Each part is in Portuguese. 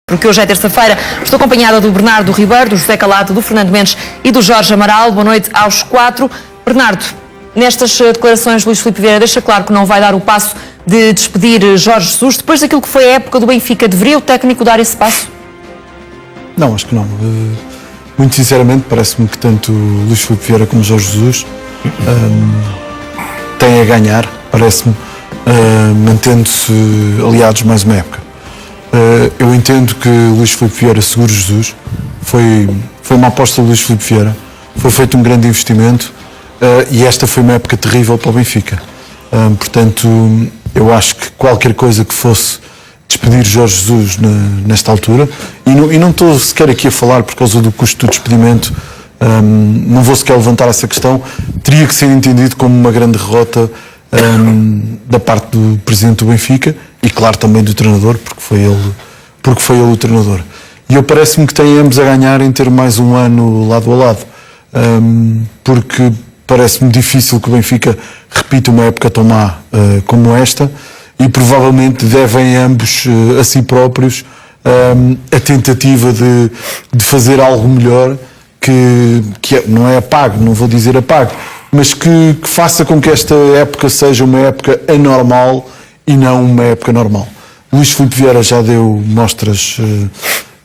Porque hoje é terça-feira, estou acompanhada do Bernardo Ribeiro, do José Calado, do Fernando Mendes e do Jorge Amaral. Boa noite aos quatro. Bernardo, nestas declarações Luís Filipe Vieira deixa claro que não vai dar o passo de despedir Jorge Jesus. Depois daquilo que foi a época do Benfica, deveria o técnico dar esse passo? Não, acho que não. Muito sinceramente, parece-me que tanto Luís Filipe Vieira como Jorge Jesus têm a ganhar, parece-me, mantendo-se aliados mais uma época. Eu entendo que Luís Filipe Vieira segure Jesus, foi uma aposta de Luís Filipe Vieira, foi feito um grande investimento e esta foi uma época terrível para o Benfica. Portanto, eu acho que qualquer coisa que fosse despedir Jorge Jesus nesta altura, e não estou sequer aqui a falar por causa do custo do despedimento, não vou sequer levantar essa questão, teria que ser entendido como uma grande derrota da parte do presidente do Benfica e claro também do treinador, porque foi ele o treinador. E eu parece-me que têm ambos a ganhar em ter mais um ano lado a lado, porque parece-me difícil que o Benfica repita uma época tão má como esta e provavelmente devem ambos a si próprios a tentativa de fazer algo melhor que não é apago, não vou dizer apago, mas que faça com que esta época seja uma época anormal e não uma época normal. Luís Filipe Vieira já deu mostras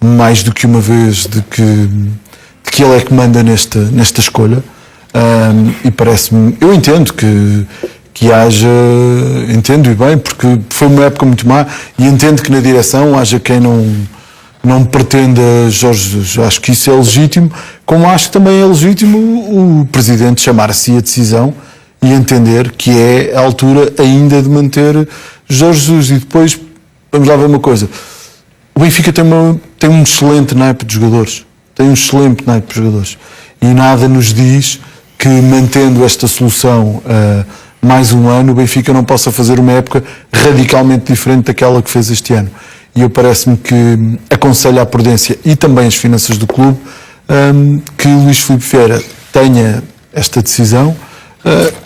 mais do que uma vez de que ele é que manda nesta escolha e parece-me, eu entendo que haja, entendo e bem, porque foi uma época muito má e entendo que na direção haja quem não pretenda Jorge Jesus. Acho que isso é legítimo, como acho que também é legítimo o Presidente chamar a si a decisão e entender que é a altura ainda de manter Jorge Jesus. E depois, vamos lá ver uma coisa, o Benfica tem um excelente naipe de jogadores, e nada nos diz que mantendo esta solução mais um ano, o Benfica não possa fazer uma época radicalmente diferente daquela que fez este ano. E eu parece-me que aconselho à prudência e também as finanças do clube que Luís Filipe Vieira tenha esta decisão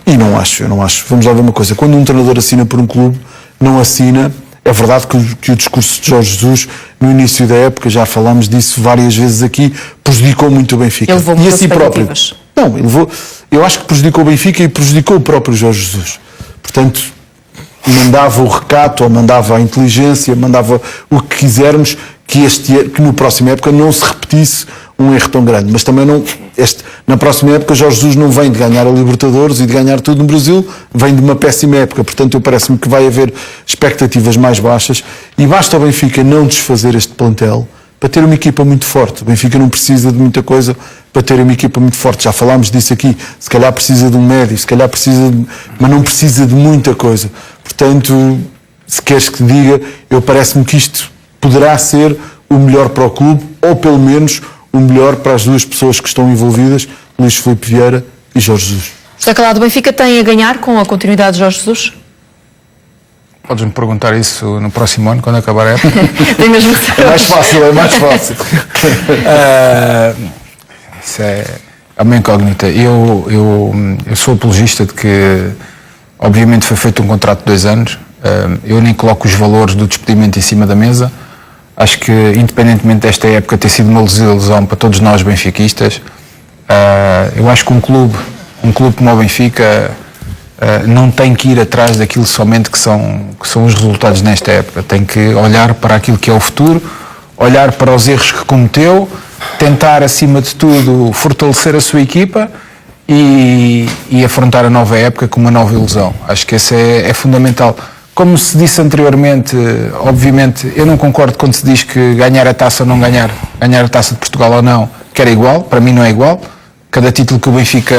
e eu não acho. Vamos lá ver uma coisa, quando um treinador assina por um clube, não assina, é verdade que o discurso de Jorge Jesus no início da época, já falámos disso várias vezes aqui, prejudicou muito o Benfica. Ele levou e a si próprio. Não, eu acho que prejudicou o Benfica e prejudicou o próprio Jorge Jesus. Portanto, mandava o recato, ou mandava a inteligência, mandava o que quisermos, que no próximo época não se repetisse um erro tão grande. Mas também na próxima época Jorge Jesus não vem de ganhar a Libertadores e de ganhar tudo no Brasil, vem de uma péssima época. Portanto, parece-me que vai haver expectativas mais baixas e basta o Benfica não desfazer este plantel para ter uma equipa muito forte. O Benfica não precisa de muita coisa para ter uma equipa muito forte. Já falámos disso aqui. Se calhar precisa de um médio, se calhar mas não precisa de muita coisa. Portanto, se queres que diga, parece-me que isto poderá ser o melhor para o clube, ou pelo menos o melhor para as duas pessoas que estão envolvidas, Luís Filipe Vieira e Jorge Jesus. José Calado, o Benfica tem a ganhar com a continuidade de Jorge Jesus? Podes-me perguntar isso no próximo ano, quando acabar a época? Tem mesmo é mais fácil. Isso é uma incógnita. Eu sou apologista de que, obviamente, foi feito um contrato de 2 anos. Eu nem coloco os valores do despedimento em cima da mesa. Acho que, independentemente desta época ter sido uma desilusão para todos nós benfiquistas, eu acho que um clube como o Benfica não tem que ir atrás daquilo somente que são os resultados nesta época. Tem que olhar para aquilo que é o futuro, olhar para os erros que cometeu, tentar, acima de tudo, fortalecer a sua equipa e afrontar a nova época com uma nova ilusão. Acho que esse é fundamental. Como se disse anteriormente, obviamente, eu não concordo quando se diz que ganhar a taça ou não ganhar a taça de Portugal ou não, que era igual. Para mim não é igual. Cada título que o Benfica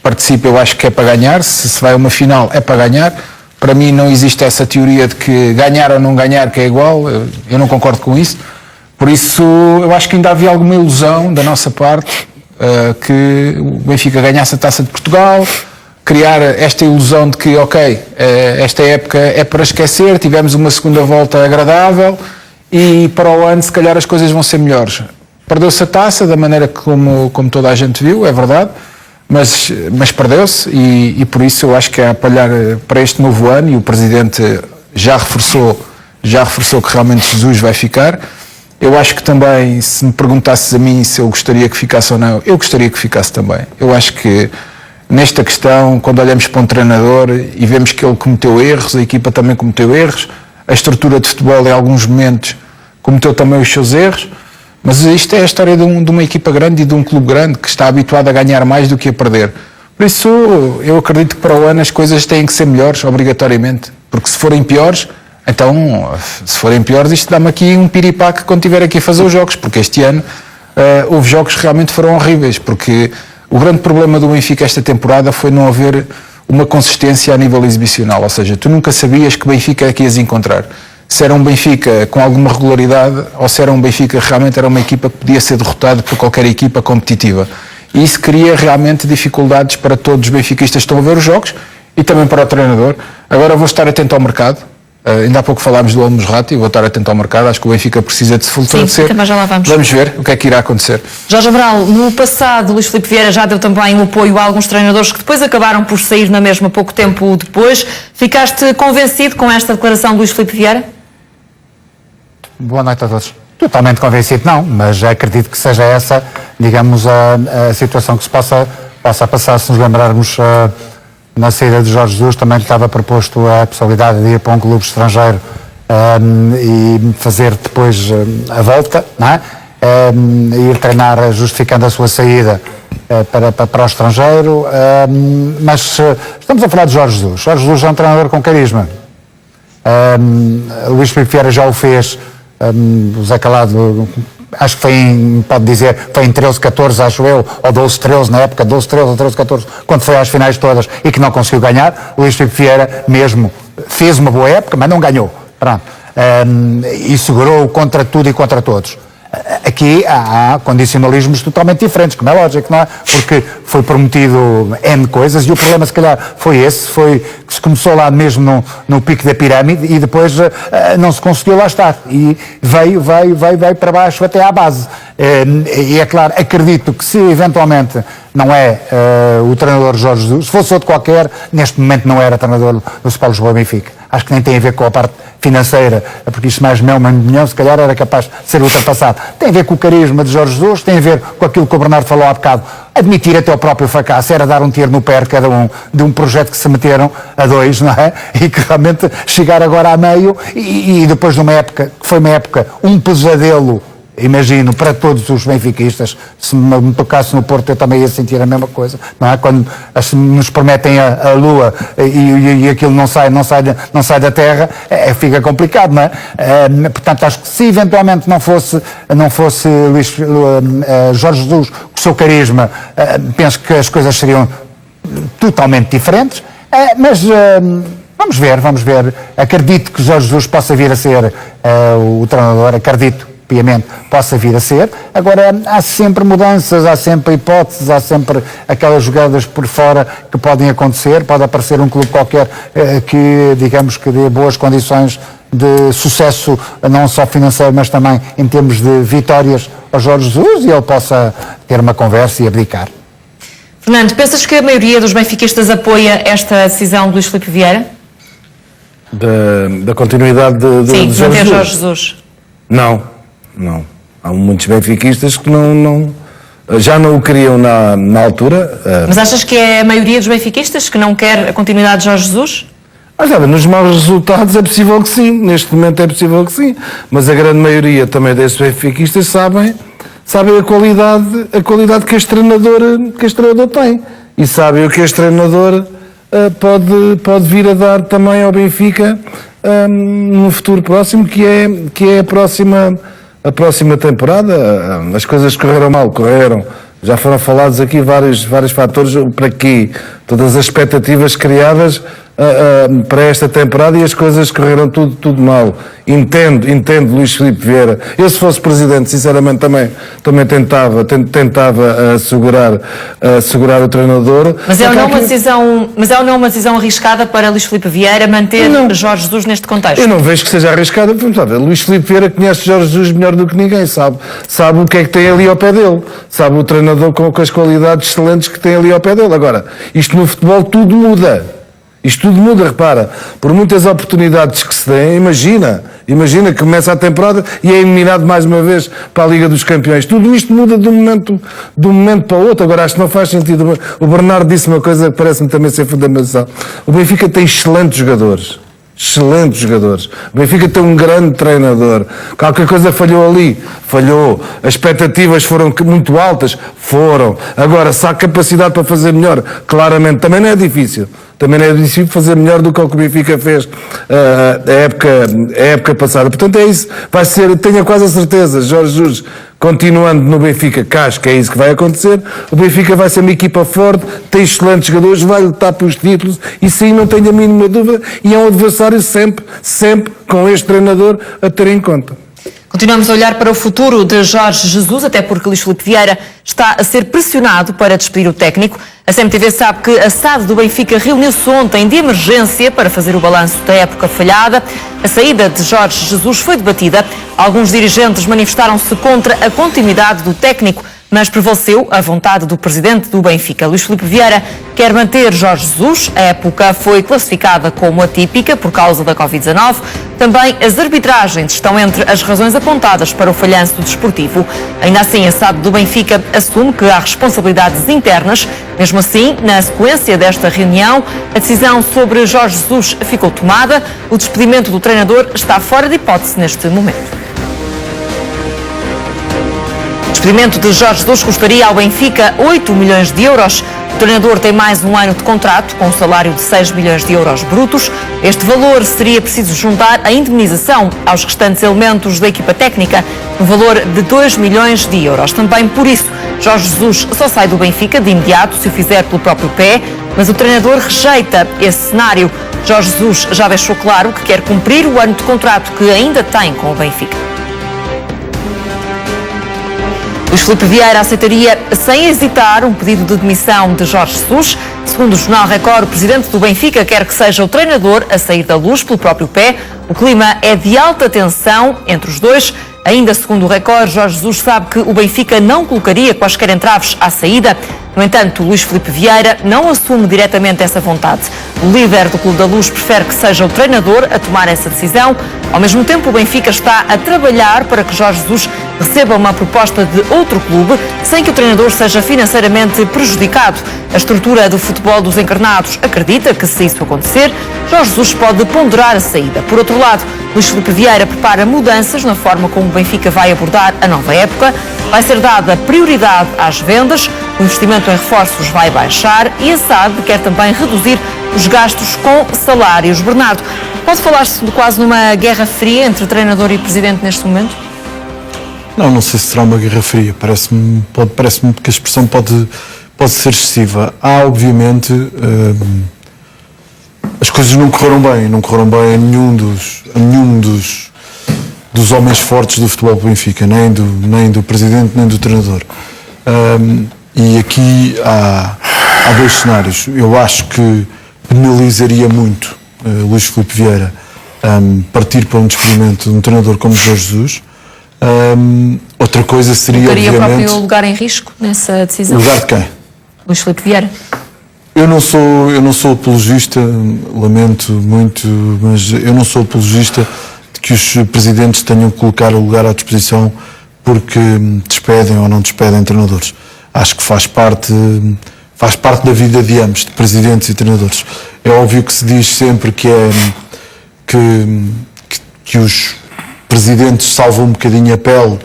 participa eu acho que é para ganhar. Se vai a uma final é para ganhar. Para mim não existe essa teoria de que ganhar ou não ganhar que é igual. Eu não concordo com isso. Por isso eu acho que ainda havia alguma ilusão da nossa parte que o Benfica ganhasse a taça de Portugal, criar esta ilusão de que, esta época é para esquecer, tivemos uma segunda volta agradável e para o ano se calhar as coisas vão ser melhores. Perdeu-se a taça da maneira como toda a gente viu, é verdade, mas perdeu-se e por isso eu acho que é a apalhar para este novo ano, e o Presidente já reforçou já reforçou que realmente Jesus vai ficar. Eu acho que também, se me perguntasses a mim se eu gostaria que ficasse ou não, eu gostaria que ficasse também. Eu acho que nesta questão, quando olhamos para um treinador e vemos que ele cometeu erros, a equipa também cometeu erros, a estrutura de futebol em alguns momentos cometeu também os seus erros, mas isto é a história de uma equipa grande e de um clube grande que está habituado a ganhar mais do que a perder. Por isso, eu acredito que para o ano as coisas têm que ser melhores, obrigatoriamente, porque se forem piores, então, se forem piores, isto dá-me aqui um piripaque quando estiver aqui a fazer os jogos, porque este ano houve jogos que realmente foram horríveis, porque o grande problema do Benfica esta temporada foi não haver uma consistência a nível exibicional, ou seja, tu nunca sabias que Benfica é que ias encontrar. Se era um Benfica com alguma regularidade ou se era um Benfica que realmente era uma equipa que podia ser derrotada por qualquer equipa competitiva. E isso cria realmente dificuldades para todos os benfiquistas que estão a ver os jogos e também para o treinador. Agora vou estar atento ao mercado. Ainda há pouco falámos do Al-Musrati, vou estar atento ao mercado. Acho que o Benfica precisa de se fortalecer. Sim, mas já lá vamos. Vamos ver o que é que irá acontecer. Jorge Amaral, no passado, Luís Filipe Vieira já deu também um apoio a alguns treinadores que depois acabaram por sair na mesma pouco tempo depois. Ficaste convencido com esta declaração de Luís Filipe Vieira? Boa noite a todos. Totalmente convencido não, mas acredito que seja essa, digamos, a situação que se possa passar. Se nos lembrarmos na saída de Jorge Jesus, também lhe estava proposto a possibilidade de ir para um clube estrangeiro e fazer depois a volta, não é? Ir treinar justificando a sua saída para o estrangeiro, mas estamos a falar de Jorge Jesus. Jorge Jesus é um treinador com carisma. Luís Filipe Vieira já o fez. O Zé Calado, acho que pode dizer, foi em 13-14, acho eu, ou 12-13 na época, 12-13 ou 13-14, quando foi às finais todas e que não conseguiu ganhar. O Luís Filipe Vieira mesmo fez uma boa época, mas não ganhou. Pronto. E segurou contra tudo e contra todos. Aqui há condicionalismos totalmente diferentes, como é lógico, não é? Porque foi prometido N coisas e o problema se calhar foi esse, foi que se começou lá mesmo no pico da pirâmide e depois não se conseguiu lá estar e veio para baixo até à base. E é claro, acredito que se eventualmente não é o treinador Jorge Jesus, se fosse outro qualquer, neste momento não era treinador do Sport Lisboa Benfica. Acho que nem tem a ver com a parte financeira, porque isto mais menos milhão, se calhar era capaz de ser ultrapassado. Tem a ver com o carisma de Jorge Jesus, tem a ver com aquilo que o Bernardo falou há bocado, admitir até o próprio fracasso, era dar um tiro no pé cada um, de um projeto que se meteram a dois, não é? E que realmente chegar agora a meio, e depois de uma época, que foi uma época, um pesadelo, imagino, para todos os benfiquistas, se me tocasse no Porto eu também ia sentir a mesma coisa, não é? Quando nos prometem a lua e aquilo não sai da terra, fica complicado, não é? Portanto, acho que se eventualmente não fosse Jorge Jesus com o seu carisma, penso que as coisas seriam totalmente diferentes, mas vamos ver. Acredito que Jorge Jesus possa vir a ser o treinador, acredito piamente possa vir a ser. Agora, há sempre mudanças, há sempre hipóteses, há sempre aquelas jogadas por fora que podem acontecer, pode aparecer um clube qualquer que, digamos, que dê boas condições de sucesso, não só financeiro, mas também em termos de vitórias ao Jorge Jesus e ele possa ter uma conversa e abdicar. Fernando, pensas que a maioria dos benfiquistas apoia esta decisão de Luís Filipe Vieira? Da continuidade de Jorge Jesus? Não. Há muitos benfiquistas que já não o queriam na altura. Mas achas que é a maioria dos benfiquistas que não quer a continuidade de Jorge Jesus? Sabe, nos maus resultados é possível que sim, neste momento é possível que sim, mas a grande maioria também desses benfiquistas sabem a qualidade que este treinador tem e sabem o que este treinador pode vir a dar também ao Benfica no futuro próximo, que é a próxima temporada. As coisas correram mal, já foram falados aqui vários fatores para quê, todas as expectativas criadas para esta temporada e as coisas correram tudo mal. Entendo Luís Filipe Vieira. Eu, se fosse presidente, sinceramente também tentava assegurar o treinador. Mas é ou não uma decisão arriscada para Luís Filipe Vieira manter Jorge Jesus neste contexto? Eu não vejo que seja arriscada. Luís Filipe Vieira conhece Jorge Jesus melhor do que ninguém, sabe o que é que tem ali ao pé dele, sabe o treinador com as qualidades excelentes que tem ali ao pé dele. Agora, isto no futebol tudo muda. Isto tudo muda, repara, por muitas oportunidades que se têm, imagina que começa a temporada e é eliminado mais uma vez para a Liga dos Campeões. Tudo isto muda de um momento para o outro. Agora, acho que não faz sentido. O Bernardo disse uma coisa que parece-me também ser fundamental. O Benfica tem excelentes jogadores. Excelentes jogadores. O Benfica tem um grande treinador. Qualquer coisa falhou ali. Falhou. As expectativas foram muito altas. Foram. Agora, se há capacidade para fazer melhor, claramente, também não é difícil. Também não é difícil fazer melhor do que o Benfica fez a época passada. Portanto, é isso. Vai ser, tenho quase a certeza, Jorge Jesus, continuando no Benfica, que acho que é isso que vai acontecer, o Benfica vai ser uma equipa forte, tem excelentes jogadores, vai lutar pelos títulos, e sim, não tenho a mínima dúvida, e é um adversário sempre com este treinador a ter em conta. Continuamos a olhar para o futuro de Jorge Jesus, até porque Luís Filipe Vieira está a ser pressionado para despedir o técnico. A CMTV sabe que a SAD do Benfica reuniu-se ontem de emergência para fazer o balanço da época falhada. A saída de Jorge Jesus foi debatida. Alguns dirigentes manifestaram-se contra a continuidade do técnico, mas prevaleceu a vontade do presidente do Benfica. Luís Filipe Vieira quer manter Jorge Jesus. A época foi classificada como atípica por causa da Covid-19. Também as arbitragens estão entre as razões apontadas para o falhanço desportivo. Ainda assim, a SAD do Benfica assume que há responsabilidades internas. Mesmo assim, na sequência desta reunião, a decisão sobre Jorge Jesus ficou tomada. O despedimento do treinador está fora de hipótese neste momento. O despedimento de Jorge Jesus custaria ao Benfica 8 milhões de euros. O treinador tem mais um ano de contrato, com um salário de 6 milhões de euros brutos. Este valor seria preciso juntar a indemnização aos restantes elementos da equipa técnica, no valor de 2 milhões de euros. Também por isso, Jorge Jesus só sai do Benfica de imediato, se o fizer pelo próprio pé, mas o treinador rejeita esse cenário. Jorge Jesus já deixou claro que quer cumprir o ano de contrato que ainda tem com o Benfica. Luís Filipe Vieira aceitaria, sem hesitar, um pedido de demissão de Jorge Jesus. Segundo o Jornal Record, o presidente do Benfica quer que seja o treinador a sair da luz pelo próprio pé. O clima é de alta tensão entre os dois. Ainda segundo o Record, Jorge Jesus sabe que o Benfica não colocaria quaisquer entraves à saída. No entanto, Luís Filipe Vieira não assume diretamente essa vontade. O líder do Clube da Luz prefere que seja o treinador a tomar essa decisão. Ao mesmo tempo, o Benfica está a trabalhar para que Jorge Jesus receba uma proposta de outro clube, sem que o treinador seja financeiramente prejudicado. A estrutura do futebol dos encarnados acredita que, se isso acontecer, Jorge Jesus pode ponderar a saída. Por outro lado, Luís Filipe Vieira prepara mudanças na forma como o Benfica vai abordar a nova época. Vai ser dada prioridade às vendas, o investimento em reforços vai baixar e a SAD quer também reduzir os gastos com salários. Bernardo, pode falar-se de quase numa guerra fria entre treinador e presidente neste momento? Não sei se será uma guerra fria. Parece-me que a expressão pode ser excessiva. Há, obviamente, as coisas não correram bem a nenhum dos homens fortes do futebol do Benfica, nem do presidente, nem do treinador. E aqui há dois cenários. Eu acho que penalizaria muito Luís Filipe Vieira partir para um despedimento de um treinador como Jorge Jesus. Outra coisa seria, colocaria obviamente... o próprio lugar em risco nessa decisão? Lugar de quem? Luís Filipe Vieira. Eu não sou apologista, lamento muito, mas eu não sou apologista de que os presidentes tenham que colocar o lugar à disposição porque despedem ou não despedem treinadores. Acho que faz parte da vida de ambos, de presidentes e treinadores. É óbvio que se diz sempre que os presidentes salvam um bocadinho a pele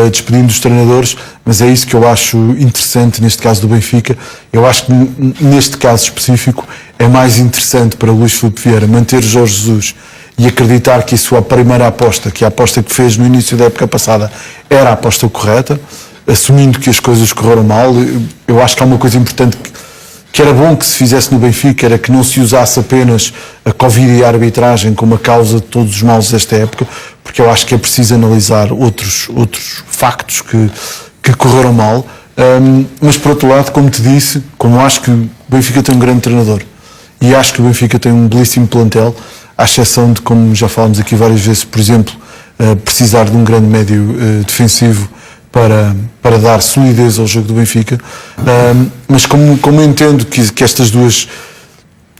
despedindo os treinadores, mas é isso que eu acho interessante neste caso do Benfica. Eu acho que neste caso específico é mais interessante para Luís Filipe Vieira manter Jorge Jesus e acreditar que a sua primeira aposta, que a aposta que fez no início da época passada, era a aposta correta, assumindo que as coisas correram mal. Eu acho que há uma coisa importante que era bom que se fizesse no Benfica, era que não se usasse apenas a Covid e a arbitragem como a causa de todos os males desta época, porque eu acho que é preciso analisar outros factos que correram mal. Mas por outro lado, como te disse, como acho que o Benfica tem um grande treinador e acho que o Benfica tem um belíssimo plantel, à exceção de, como já falámos aqui várias vezes, por exemplo, precisar de um grande médio defensivo para dar solidez ao jogo do Benfica, mas como eu entendo que estas duas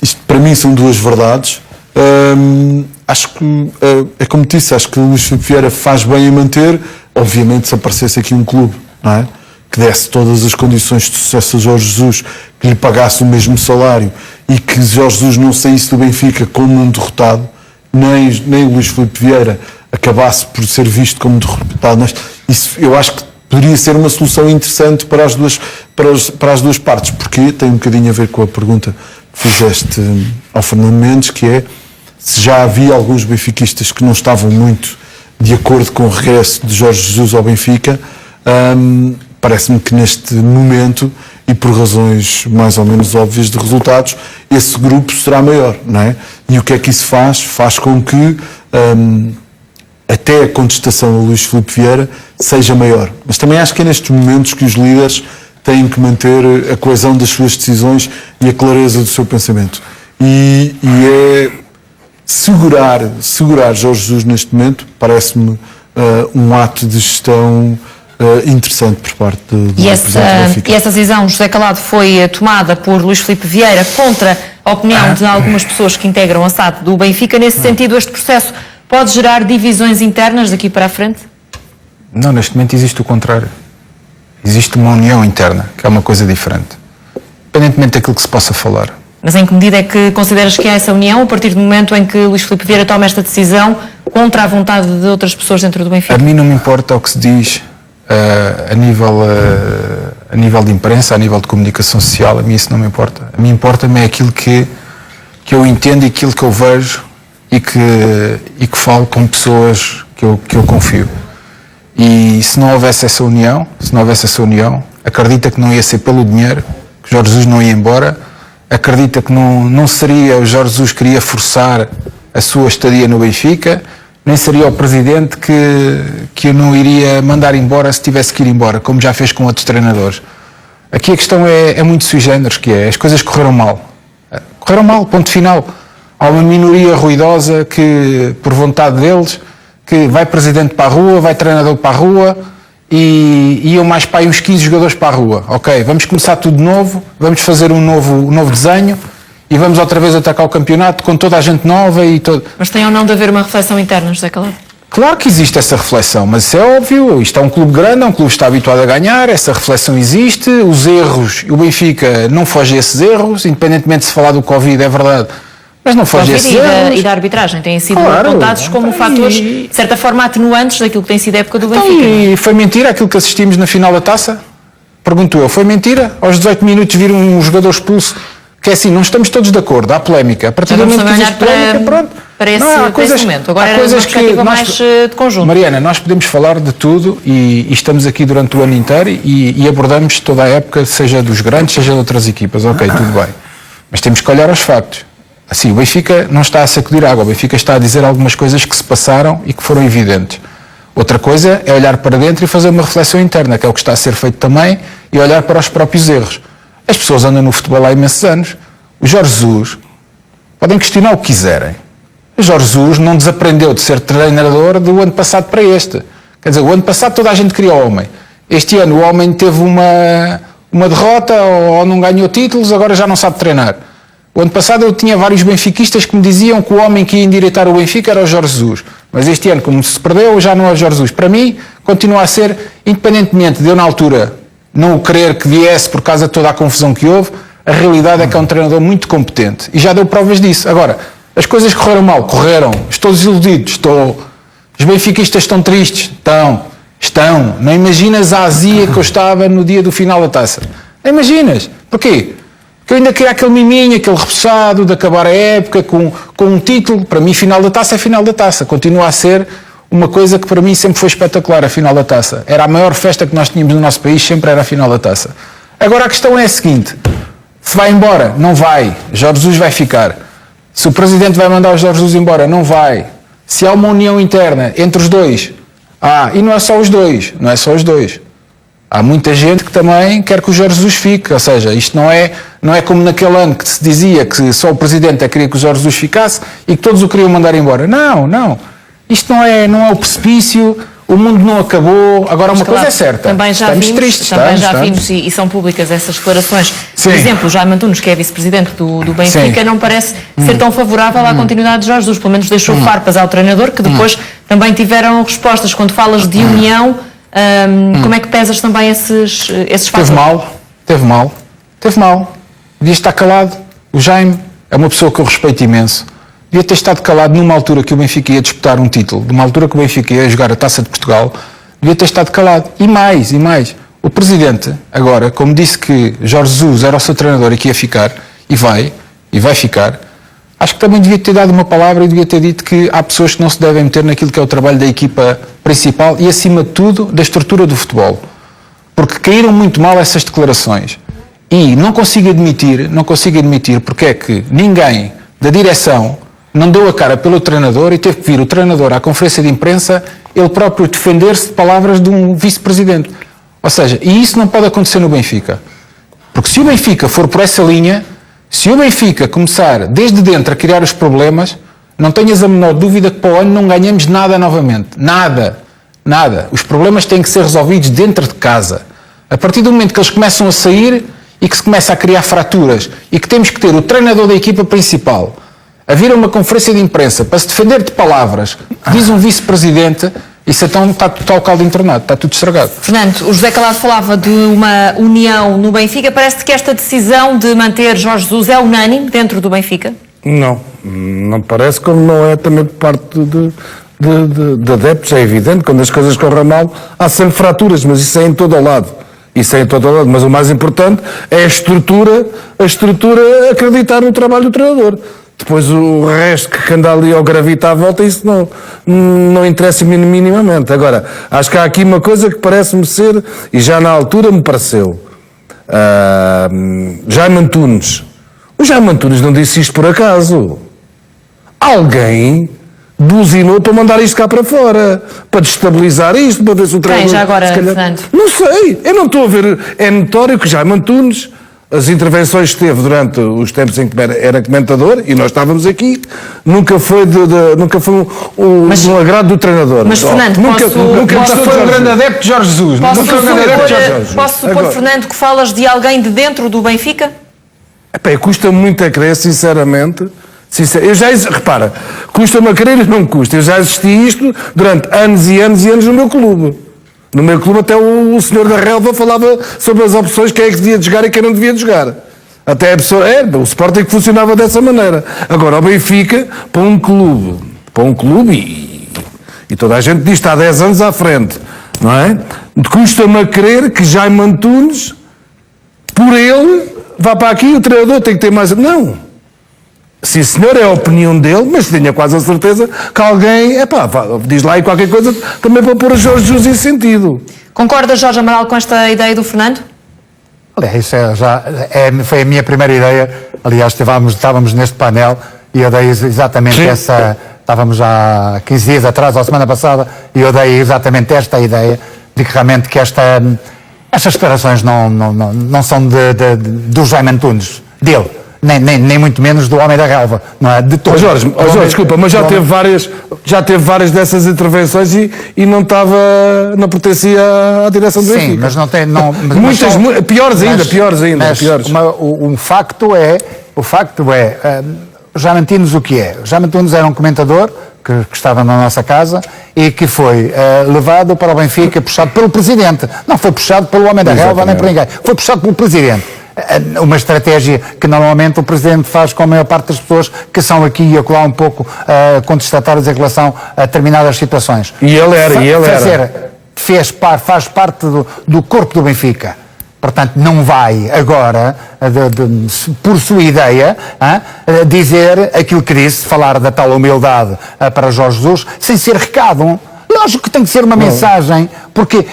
isto para mim são duas verdades. Acho que, é como disse, acho que o Luís Filipe Vieira faz bem em manter, obviamente se aparecesse aqui um clube, não é? Que desse todas as condições de sucesso a Jorge Jesus, que lhe pagasse o mesmo salário e que Jorge Jesus não saísse do Benfica como um derrotado, nem o Luís Filipe Vieira acabasse por ser visto como derrotado. Mas isso eu acho que poderia ser uma solução interessante para as duas partes, porque tem um bocadinho a ver com a pergunta que fizeste ao Fernando Mendes, que é se já havia alguns benfiquistas que não estavam muito de acordo com o regresso de Jorge Jesus ao Benfica. Parece-me que neste momento, e por razões mais ou menos óbvias de resultados, esse grupo será maior, não é? E o que é que isso faz? Faz com que até a contestação a Luís Filipe Vieira seja maior. Mas também acho que é nestes momentos que os líderes têm que manter a coesão das suas decisões e a clareza do seu pensamento. E é segurar Jorge Jesus neste momento, parece-me um ato de gestão interessante por parte do presidente do Benfica. E essa decisão, José Calado, foi tomada por Luís Filipe Vieira contra a opinião de algumas pessoas que integram a SAD do Benfica. Nesse sentido, este processo pode gerar divisões internas daqui para a frente? Não, neste momento existe o contrário. Existe uma união interna, que é uma coisa diferente. Independentemente daquilo que se possa falar. Mas em que medida é que consideras que há essa união a partir do momento em que Luís Filipe Vieira toma esta decisão contra a vontade de outras pessoas dentro do Benfica? A mim não me importa o que se diz a nível de imprensa, a nível de comunicação social, a mim isso não me importa. A mim importa-me é aquilo que eu entendo e aquilo que eu vejo e que falo com pessoas que eu confio. E se não houvesse essa união, acredita que não ia ser pelo dinheiro, que Jorge Jesus não ia embora, acredita que não seria o Jorge Jesus que iria forçar a sua estadia no Benfica, nem seria o presidente que eu não iria mandar embora se tivesse que ir embora, como já fez com outros treinadores. Aqui a questão é muito sui generis, que é, as coisas correram mal. Correram mal, ponto final. Há uma minoria ruidosa que, por vontade deles, que vai presidente para a rua, vai treinador para a rua e iam mais para aí uns 15 jogadores para a rua. Ok, vamos começar tudo de novo, vamos fazer um novo desenho e vamos outra vez atacar o campeonato com toda a gente nova e todo. Mas tem ou não de haver uma reflexão interna, José Calado? Claro que existe essa reflexão, mas isso é óbvio, isto é um clube grande, é um clube que está habituado a ganhar, essa reflexão existe, os erros, o Benfica não foge a esses erros, independentemente de se falar do Covid, é verdade, mas não foge a esses erros. E da arbitragem têm sido Claro. apontados como fatores, de certa forma, atenuantes daquilo que tem sido a época do Então, Benfica. e foi mentira aquilo que assistimos na final da Taça? Pergunto eu, foi mentira? Aos 18 minutos viram um jogador expulso, que é assim, não estamos todos de acordo, há polémica. A partir do momento que existe polémica, pronto. Para esse momento. Agora era uma perspectiva mais de conjunto. Mariana, nós podemos falar de tudo e estamos aqui durante o ano inteiro e abordamos toda a época, seja dos grandes, seja de outras equipas. Ok, tudo bem. Mas temos que olhar aos factos. Assim, o Benfica não está a sacudir água, o Benfica está a dizer algumas coisas que se passaram e que foram evidentes. Outra coisa é olhar para dentro e fazer uma reflexão interna, que é o que está a ser feito também, e olhar para os próprios erros. As pessoas andam no futebol há imensos anos. O Jorge Jesus, podem questionar o que quiserem. O Jorge Jesus não desaprendeu de ser treinador do ano passado para este. Quer dizer, o ano passado toda a gente queria o homem. Este ano o homem teve uma derrota ou não ganhou títulos, agora já não sabe treinar. O ano passado eu tinha vários benfiquistas que me diziam que o homem que ia endireitar o Benfica era o Jorge Jesus. Mas este ano, como se perdeu, já não é o Jorge Jesus. Para mim, continua a ser, independentemente de eu na altura não o querer que viesse por causa de toda a confusão que houve, a realidade é que é um treinador muito competente. E já deu provas disso. Agora, as coisas correram mal, correram. Estou desiludido, estou. Os benfiquistas estão tristes? Estão. Não imaginas a azia que eu estava no dia do final da Taça. Não imaginas. Porquê? Porque eu ainda queria aquele miminho, aquele repousado de acabar a época com um título. Para mim, final da Taça é final da Taça. Continua a ser uma coisa que para mim sempre foi espetacular, a final da Taça. Era a maior festa que nós tínhamos no nosso país, sempre era a final da Taça. Agora a questão é a seguinte: se vai embora? Não vai. Jorge Jesus vai ficar. Se o Presidente vai mandar o Jorge Jesus embora? Não vai. Se há uma união interna entre os dois, e não é só os dois. Há muita gente que também quer que o Jorge Jesus fique, ou seja, isto não é como naquele ano que se dizia que só o Presidente queria que o Jorge Jesus ficasse e que todos o queriam mandar embora. Não. Isto não é o precipício. o mundo não acabou. Agora, uma coisa é certa. Também já estamos vimos, tristes, também já estamos. vimos e são públicas essas declarações. Sim. Por exemplo, o Jaime Antunes, que é vice-presidente do Benfica, Sim. não parece ser tão favorável à continuidade de Jorge Jesus. Pelo menos deixou farpas ao treinador, que depois também tiveram respostas. Quando falas de união, como é que pesas também esses fatores? Teve mal. Devia estar calado. O Jaime é uma pessoa que eu respeito imenso. Devia ter estado calado numa altura que o Benfica ia disputar um título, numa altura que o Benfica ia jogar a Taça de Portugal, devia ter estado calado. E mais. O Presidente, agora, como disse que Jorge Jesus era o seu treinador e que ia ficar, e vai ficar, acho que também devia ter dado uma palavra e devia ter dito que há pessoas que não se devem meter naquilo que é o trabalho da equipa principal e, acima de tudo, da estrutura do futebol. Porque caíram muito mal essas declarações. E não consigo admitir porque é que ninguém da direção não deu a cara pelo treinador e teve que vir o treinador à conferência de imprensa ele próprio defender-se de palavras de um vice-presidente. Ou seja, e isso não pode acontecer no Benfica. Porque se o Benfica for por essa linha, se o Benfica começar desde dentro a criar os problemas, não tenhas a menor dúvida que para o ano não ganhamos nada novamente. Nada. Os problemas têm que ser resolvidos dentro de casa. A partir do momento que eles começam a sair e que se começa a criar fraturas e que temos que ter o treinador da equipa principal a vir a uma conferência de imprensa para se defender de palavras que diz um vice-presidente, isso então está total caldo entornado, está tudo estragado. Fernando, o José Calado falava de uma união no Benfica. Parece-te que esta decisão de manter Jorge Jesus é unânime dentro do Benfica? Não parece, como não é também por parte de adeptos, é evidente, quando as coisas correm mal, há sempre fraturas, mas isso é em todo o lado. Mas o mais importante é a estrutura acreditar no trabalho do treinador. Depois o resto que anda ali ao gravitar à volta, isso não interessa minimamente. Agora, acho que há aqui uma coisa que parece-me ser, e já na altura me pareceu, Jaime Antunes. O Jaime Antunes não disse isto por acaso. Alguém buzinou para mandar isto cá para fora, para destabilizar isto, para ver se o treinador... Quem já agora, Fernando? Não sei, eu não estou a ver. É notório que Jaime Antunes, as intervenções que teve durante os tempos em que era comentador, e nós estávamos aqui, nunca foi um agrado do treinador. Mas, Fernando, nunca Foi um grande adepto de Jorge Jesus. Posso supor, Fernando, que falas de alguém de dentro do Benfica? Custa-me muito a crer, sinceramente. Repara, custa-me a crer e não me custa. Eu já assisti isto durante anos e anos no meu clube. No meu clube até o senhor da relva falava sobre as opções, quem é que devia jogar e quem não devia jogar. Até a pessoa, o Sporting que funcionava dessa maneira. Agora o Benfica, para um clube e toda a gente diz está há 10 anos à frente, não é? Custa-me a crer que Jaime Antunes, por ele, vá para aqui e o treinador tem que ter mais... Não. Sim, senhor, é a opinião dele, mas tenha quase a certeza que alguém, diz lá aí qualquer coisa também para pôr a Jorge Jesus em sentido. Concorda, Jorge Amaral, com esta ideia do Fernando? Aliás, isso foi a minha primeira ideia. Aliás, estávamos neste painel e eu dei exatamente essa... Estávamos há 15 dias atrás, ou semana passada, e eu dei exatamente esta ideia de que realmente que estas declarações não são do Jaime Antunes, dele. Nem muito menos do homem da relva, não é? De todos. Jorge, desculpa, mas já teve várias dessas intervenções e não pertencia à direção do Benfica. Sim, mas não tem... Piores ainda. O facto é, Jaime Antunes o que é? Jaime Antunes era um comentador que estava na nossa casa e que foi levado para o Benfica, puxado pelo Presidente. Não foi puxado pelo homem da relva, nem por ninguém. Foi puxado pelo Presidente. Uma estratégia que normalmente o Presidente faz com a maior parte das pessoas que são aqui e acolá um pouco contestatórias em relação a determinadas situações. E ele era. Faz parte do corpo do Benfica. Portanto, não vai agora, por sua ideia, dizer aquilo que disse, falar da tal humildade para Jorge Jesus, sem ser recado. Lógico que tem que ser uma mensagem, porque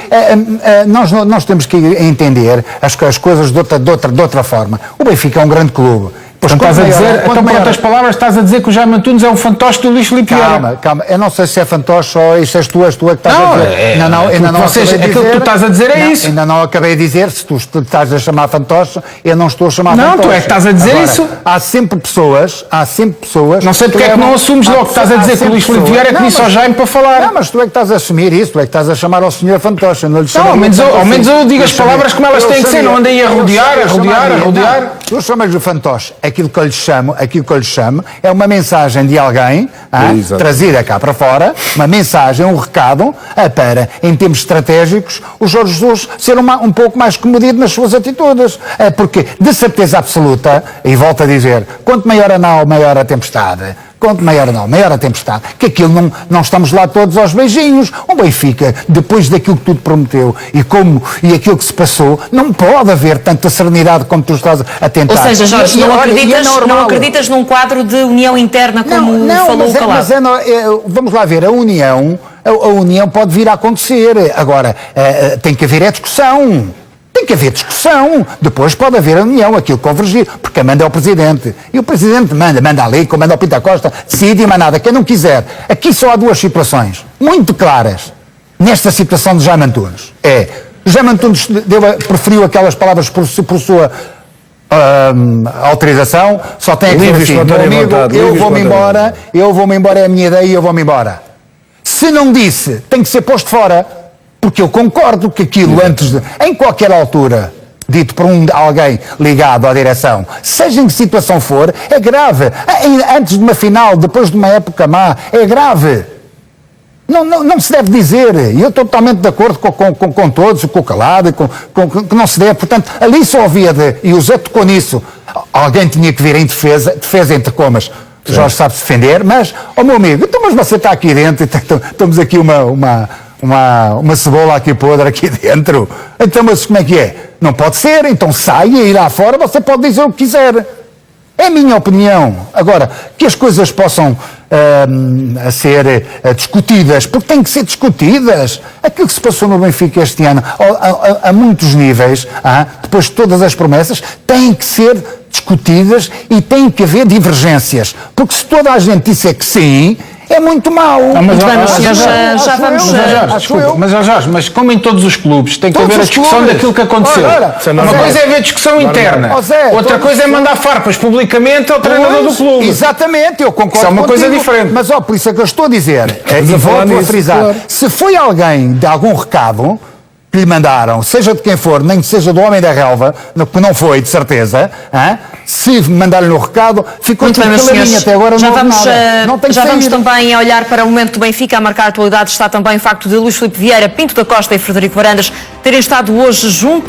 nós temos que entender as coisas de outra forma. O Benfica é um grande clube Pois Então, quanto estás a maior, dizer, quanto então, por maior- outras palavras, estás a dizer que o Jaime Antunes é um fantoche do Luís Filipe Vieira. Calma, eu não sei se é fantoche ou isso és tu que estás Não, a dizer. aquilo que vocês- acabei de aquilo que tu estás a dizer é Não, isso. Ainda não acabei de dizer, se tu estás a chamar fantoche, eu não estou a chamar Não, fantoche. tu é que estás a dizer Agora, isso. Há sempre pessoas. Não sei porque é que não assumes logo que estás a dizer que o Luís Filipe Vieira é que disse ao Jaime para falar. Não, mas tu é que estás a assumir isso, tu é que estás a chamar ao senhor fantoche. Eu não lhe Não, chamo ao menos eu digo as palavras como elas têm que ser, não andei a rodear. Tu chamas-lhe fantoche. Aquilo que eu lhe chamo é uma mensagem de alguém Exato. trazida cá para fora, uma mensagem, um recado para, em termos estratégicos, o Jorge Jesus ser um pouco mais comedido nas suas atitudes. Porque, de certeza absoluta, e volto a dizer, quanto maior a nau, maior a tempestade. Quanto maior a nau, maior a tempestade. Que aquilo não estamos lá todos aos beijinhos. O Benfica, depois daquilo que tudo prometeu e aquilo que se passou, não pode haver tanta serenidade como tu estás a tentar. Ou seja, Jorge, E não olha, e é não normal. acreditas num quadro de união interna como falou o Calado? Vamos lá ver, a união pode vir a acontecer. Agora, tem que haver discussão. Tem que haver discussão. Depois pode haver a união, aquilo convergir. Porque quem manda é o Presidente. E o Presidente manda ali, comanda o Pinto Costa, decide e mais nada. Quem não quiser. Aqui só há duas situações muito claras nesta situação de Jaime Antunes. O Jaime Antunes preferiu aquelas palavras por sua autorização, só tem que Livre dizer assim, meu espontânea amigo, vontade, eu livre vou-me espontânea embora, é a minha ideia e eu vou-me embora. Se não disse, tem que ser posto fora, porque eu concordo que aquilo em qualquer altura, dito por alguém ligado à direção, seja em que situação for, é grave. Antes de uma final, depois de uma época má, é grave. Não se deve dizer, e eu estou totalmente de acordo com todos, com o Calado, que não se deve, portanto, ali só havia e o Zé tocou nisso, alguém tinha que vir em defesa entre comas, o Jorge sabe se defender, mas, meu amigo, então mas você está aqui dentro, estamos aqui uma cebola aqui podre aqui dentro, então mas como é que é? Não pode ser, então saia e lá fora você pode dizer o que quiser. É a minha opinião. Agora, que as coisas possam ser discutidas, porque têm que ser discutidas. Aquilo que se passou no Benfica este ano, a muitos níveis, depois de todas as promessas, têm que ser discutidas e tem que haver divergências. Porque se toda a gente disser que sim, é muito mau. Muito bem, meus senhores, já vamos... Mas como em todos os clubes, tem que Todos haver a os discussão clubes. daquilo que aconteceu. Ora, Uma coisa é haver discussão interna, Zé, outra todos coisa é os mandar farpas publicamente ao treinador do clube. Exatamente, eu concordo. Isso é uma coisa contigo, diferente. Mas por isso é que eu estou a dizer, Estamos e a falar volto a nisso, frisar, claro. se foi alguém de algum recado que lhe mandaram, seja de quem for, nem que seja do homem da relva, que não foi, de certeza, se mandaram-lhe o recado, ficou Muito bem, tudo meus pela senhores, linha, até agora já não houve vamos, nada. Não tem que já vamos sair. também a olhar para o momento do Benfica. A marcar a atualidade está também o facto de Luís Filipe Vieira, Pinto da Costa e Frederico Varandas terem estado hoje juntos.